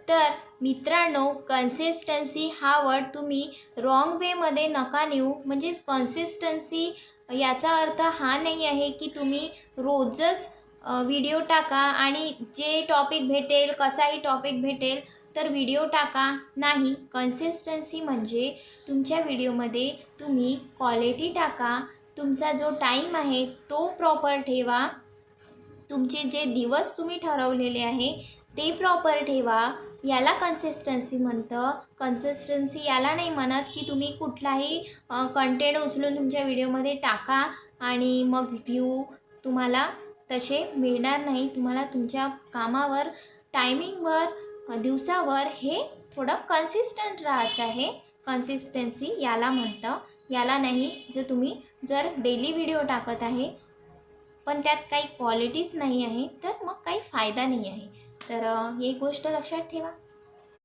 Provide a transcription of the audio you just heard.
तर मित्रांनो, कन्सिस्टन्सी हा वर्ड तुम्ही रॉंग वेमध्ये नका नेऊ. म्हणजे कन्सिस्टन्सी याचा अर्थ हा नाही आहे की तुम्ही रोजच व्हिडिओ टाका आणि जे टॉपिक भेटेल, कसाही टॉपिक भेटेल तर व्हिडिओ टाका. नाही, कन्सिस्टन्सी म्हणजे तुमच्या व्हिडिओमध्ये तुम्ही क्वालिटी टाका, तुमचा जो टाईम आहे तो प्रॉपर ठेवा, तुमचे जे दिवस तुम्ही ठरवलेले आहे ते प्रॉपर ठेवा. याला कन्सिस्टन्सी म्हणतं. कन्सिस्टन्सी याला नाही म्हणत की तुम्ही कुठलाही कंटेंट उचलून तुमच्या व्हिडिओमध्ये टाका आणि मग व्ह्यू तुम्हाला तसे मिळणार नाही. तुम्हाला तुमच्या कामावर, टायमिंगवर, दिवसावर हे थोडं कन्सिस्टंट राहायचं आहे. कन्सिस्टन्सी याला म्हणतं, याला नाही. जर डेली व्हिडिओ टाकत आहे पण त्यात काही क्वालिटीच नाही आहे तर मग काही फायदा नाही आहे. तर ही गोष्ट लक्षात ठेवा.